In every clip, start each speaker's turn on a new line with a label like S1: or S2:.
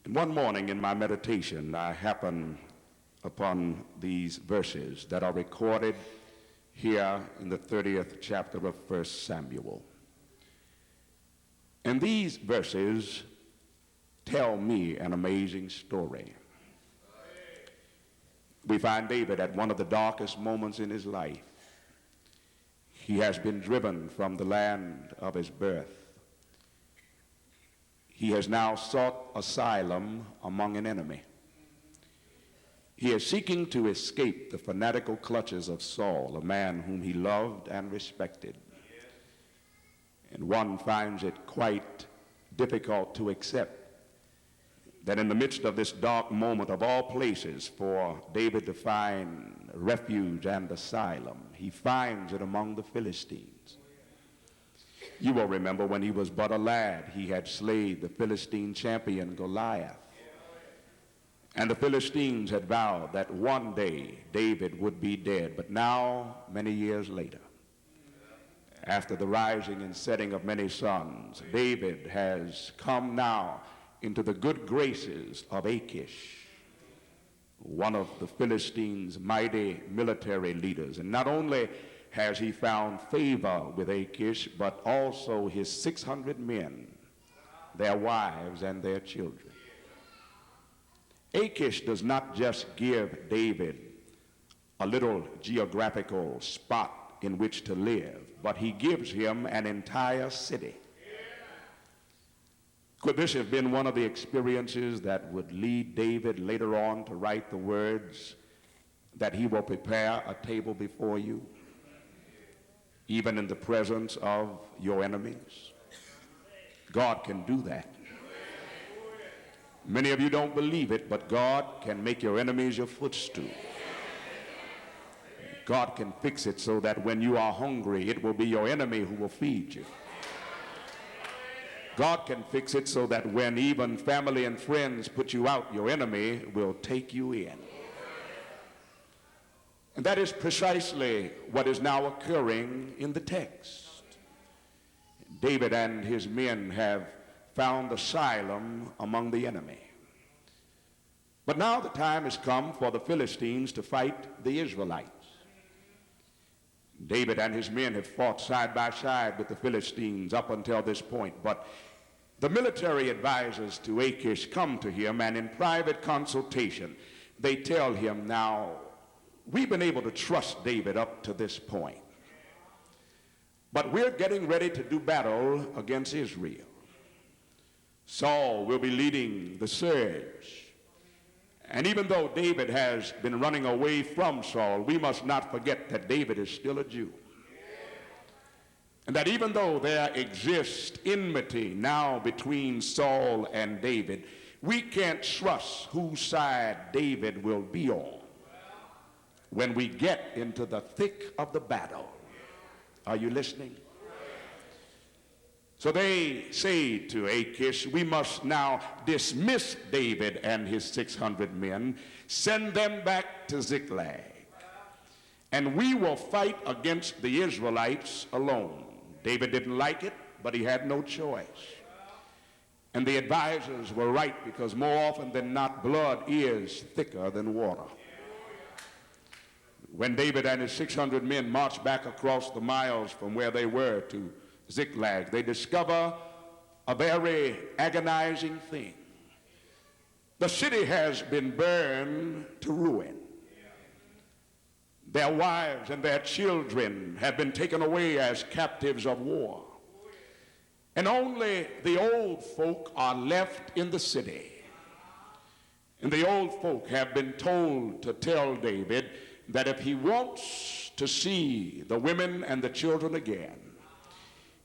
S1: And one morning in my meditation, I happened upon these verses that are recorded here in the 30th chapter of 1 Samuel. And these verses tell me an amazing story. We find David at one of the darkest moments in his life. He has been driven from the land of his birth. He has now sought asylum among an enemy. He is seeking to escape the fanatical clutches of Saul, a man whom he loved and respected. And one finds it quite difficult to accept that in the midst of this dark moment of all places for David to find refuge and asylum, he finds it among the Philistines. You will remember when he was but a lad, he had slayed the Philistine champion Goliath. And the Philistines had vowed that one day David would be dead. But now, many years later, after the rising and setting of many suns, David has come now into the good graces of Achish, one of the Philistines' mighty military leaders. And not only has he found favor with Achish, but also his 600 men, their wives, and their children. Achish does not just give David a little geographical spot in which to live, but he gives him an entire city. Could this have been one of the experiences that would lead David later on to write the words that he will prepare a table before you, even in the presence of your enemies? God can do that. Many of you don't believe it, but God can make your enemies your footstool. God can fix it so that when you are hungry, it will be your enemy who will feed you. God can fix it so that when even family and friends put you out, your enemy will take you in. And that is precisely what is now occurring in the text. David and his men have found asylum among the enemy. But now the time has come for the Philistines to fight the Israelites. David and his men have fought side by side with the Philistines up until this point, but the military advisors to Achish come to him, and in private consultation, they tell him, now, we've been able to trust David up to this point, but we're getting ready to do battle against Israel. Saul will be leading the surge. And even though David has been running away from Saul, we must not forget that David is still a Jew. And that even though there exists enmity now between Saul and David, we can't trust whose side David will be on when we get into the thick of the battle. Are you listening? So they say to Achish, we must now dismiss David and his 600 men, send them back to Ziklag, and we will fight against the Israelites alone. David didn't like it, but he had no choice. And the advisors were right, because more often than not, blood is thicker than water. When David and his 600 men marched back across the miles from where they were to Ziklag, they discover a very agonizing thing. The city has been burned to ruin. Their wives and their children have been taken away as captives of war. And only the old folk are left in the city. And the old folk have been told to tell David that if he wants to see the women and the children again,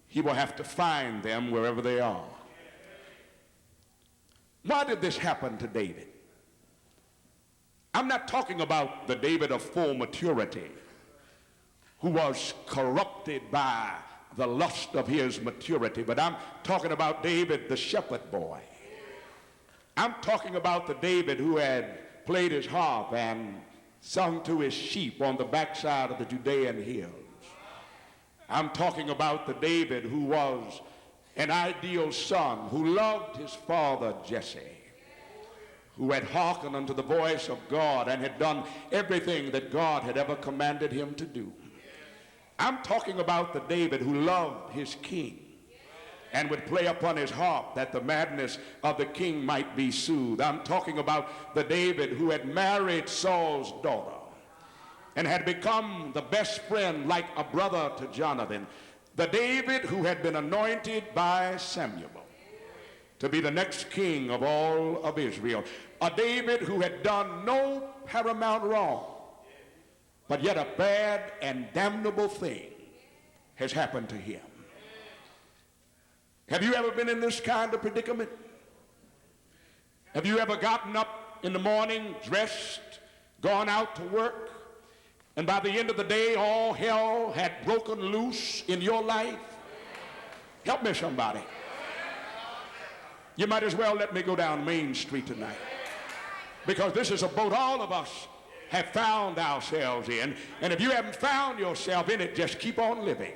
S1: he will have to find them wherever they are. Why did this happen to David? I'm not talking about the David of full maturity who was corrupted by the lust of his maturity, but I'm talking about David, the shepherd boy. I'm talking about the David who had played his harp and sung to his sheep on the backside of the Judean hills. I'm talking about the David who was an ideal son, who loved his father Jesse, who had hearkened unto the voice of God and had done everything that God had ever commanded him to do. I'm talking about the David who loved his king and would play upon his harp that the madness of the king might be soothed. I'm talking about the David who had married Saul's daughter and had become the best friend, like a brother to Jonathan. The David who had been anointed by Samuel to be the next king of all of Israel. A David who had done no paramount wrong, but yet a bad and damnable thing has happened to him. Have you ever been in this kind of predicament? Have you ever gotten up in the morning, dressed, gone out to work, and by the end of the day, all hell had broken loose in your life? Help me, somebody. You might as well let me go down Main Street tonight, because this is a boat all of us have found ourselves in. And if you haven't found yourself in it, just keep on living.